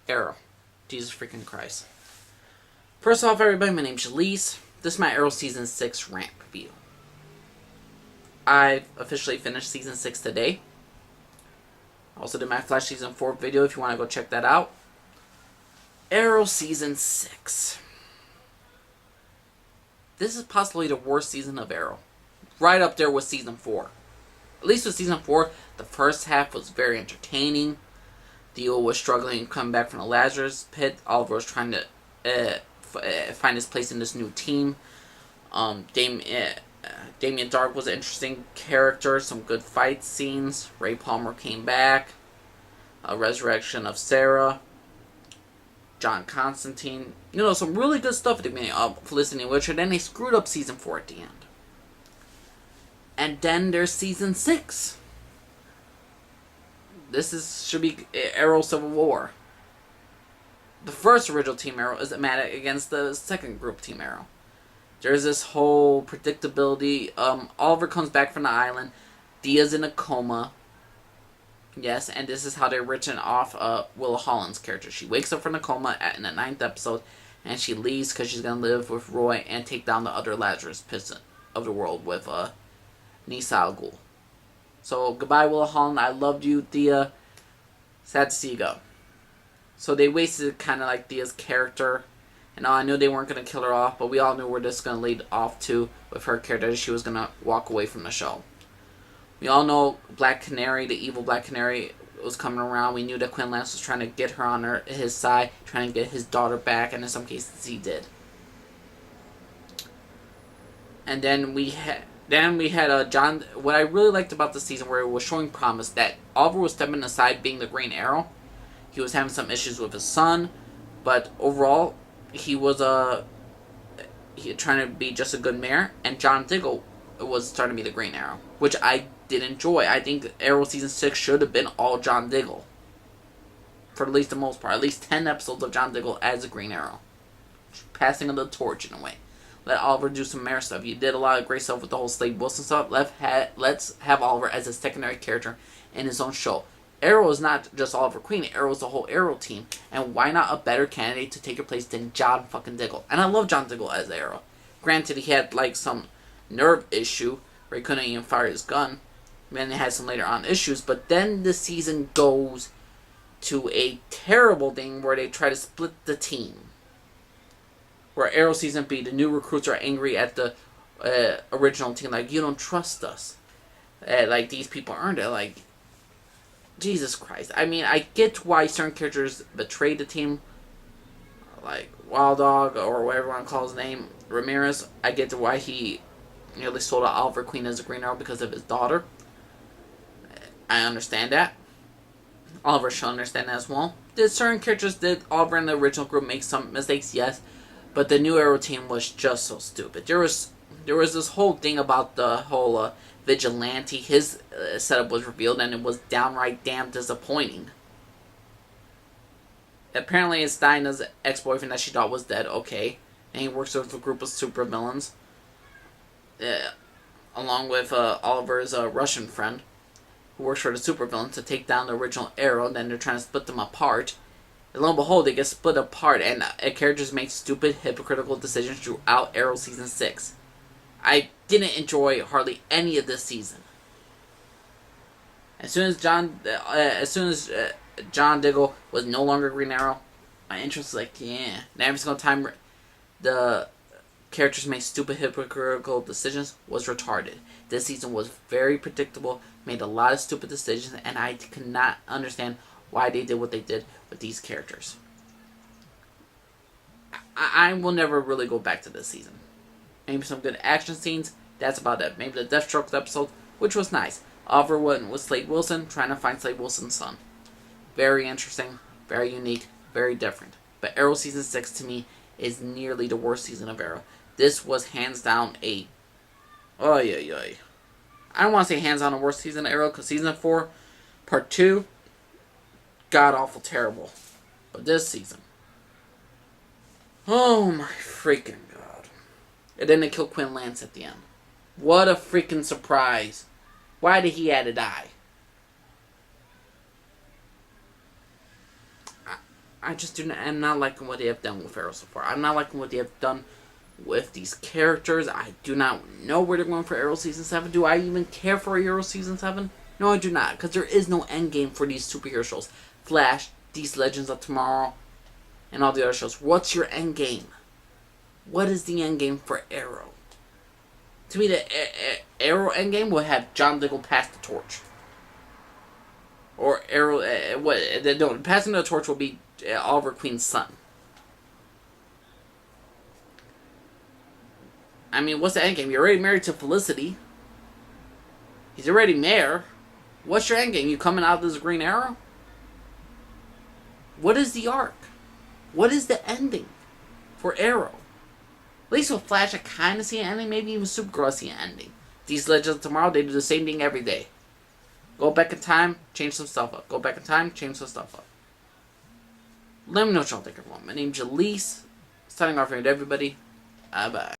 Arrow. Jesus freaking Christ. First off, everybody, my name's Jalise. This is my Arrow Season 6 rant review. I officially finished Season 6 today. I also did my Flash Season 4 video if you want to go check that out. Arrow Season 6. This is possibly the worst season of Arrow. Right up there with Season 4. At least with Season 4, the first half was very entertaining. Dio was struggling to come back from the Lazarus pit. Oliver was trying to find his place in this new team. Damien Darhk was an interesting character. Some good fight scenes. Ray Palmer came back. A resurrection of Sarah. John Constantine. You know, some really good stuff at the beginning of Felicity and Witcher. Then they screwed up Season 4 at the end. And then there's Season 6. This should be Arrow Civil War. The first original Team Arrow is mad against the second group Team Arrow. There's this whole predictability. Oliver comes back from the island. Dia's in a coma. Yes, and this is how they're written off Willa Holland's character. She wakes up from the coma in the 9th episode, and she leaves because she's going to live with Roy and take down the other Lazarus pits of the world with Nyssa Al Ghul. So, goodbye, Willa Holland. I loved you, Dia. Sad to see you go. So, they wasted kind of like Dia's character. And I knew they weren't going to kill her off, but we all knew where this was going to lead off to with her character. She was going to walk away from the show. We all know Black Canary, the evil Black Canary, was coming around. We knew that Quinn Lance was trying to get her on his side, trying to get his daughter back, and in some cases he did. And then we had John. What I really liked about the season, where it was showing promise, that Oliver was stepping aside, being the Green Arrow. He was having some issues with his son, but overall, he was trying to be just a good mayor, and John Diggle was starting to be the Green Arrow, which I did enjoy. I think Arrow Season 6 should have been all John Diggle, for at least the most part. At least 10 episodes of John Diggle as a Green Arrow, passing of the torch in a way. Let Oliver do some mayor stuff. You did a lot of great stuff with the whole Slade Wilson stuff. Let's have Oliver as a secondary character in his own show. Arrow is not just Oliver Queen. Arrow is the whole Arrow team. And why not a better candidate to take your place than John fucking Diggle? And I love John Diggle as Arrow. Granted, he had like some nerve issue where he couldn't even fire his gun. Then he had some later on issues. But then the season goes to a terrible thing where they try to split the team. Where Arrow Season B, the new recruits are angry at the original team. Like, you don't trust us. Like, these people earned it. Like, Jesus Christ. I mean, I get why certain characters betrayed the team. Like, Wild Dog, or whatever you want to call his name, Ramirez. I get why he nearly sold out Oliver Queen as a Green Arrow because of his daughter. I understand that. Oliver should understand that as well. Did certain characters, did Oliver in the original group make some mistakes? Yes. But the new Arrow team was just so stupid. There was this whole thing about the whole vigilante. His setup was revealed, and it was downright damn disappointing. Apparently, it's Dinah's ex-boyfriend that she thought was dead. Okay, and he works with a group of supervillains, along with Oliver's Russian friend, who works for the supervillains to take down the original Arrow. And then they're trying to split them apart. And lo and behold, they get split apart, and characters make stupid, hypocritical decisions throughout Arrow Season 6. I didn't enjoy hardly any of this season. As soon as John Diggle was no longer Green Arrow, my interest was like, yeah. And every single time the characters made stupid, hypocritical decisions, was retarded. This season was very predictable, made a lot of stupid decisions, and I could not understand why they did what they did with these characters. I will never really go back to this season. Maybe some good action scenes, that's about it. Maybe the Deathstroke episode, which was nice. Oliver went with Slade Wilson, trying to find Slade Wilson's son. Very interesting, very unique, very different. But Arrow Season 6 to me is nearly the worst season of Arrow. This was hands down I don't want to say hands down the worst season of Arrow, because Season 4, Part 2, god-awful terrible. But this season, oh my freaking god. And then they kill Quinn Lance at the end. What a freaking surprise. Why did he have to die? I just do not. I'm not liking what they have done with Arrow so far. I'm not liking what they have done with these characters. I do not know where they're going for Arrow Season 7. Do I even care for Arrow Season 7? No, I do not, because there is no end game for these superhero shows. Flash, these Legends of Tomorrow, and all the other shows. What's your end game? What is the end game for Arrow? To me, the Arrow end game would have John Diggle pass the torch. Or Arrow, no, passing the torch will be Oliver Queen's son. I mean, what's the end game? You're already married to Felicity. He's already mayor. What's your end game? You coming out of this Green Arrow? What is the arc? What is the ending for Arrow? At least with Flash, I kind of see an ending. Maybe even Supergirl, I see an ending. These Legends of Tomorrow, they do the same thing every day. Go back in time, change some stuff up. Go back in time, change some stuff up. Let me know what y'all think, everyone. My name's Jaleese. Signing off here to everybody. Bye-bye.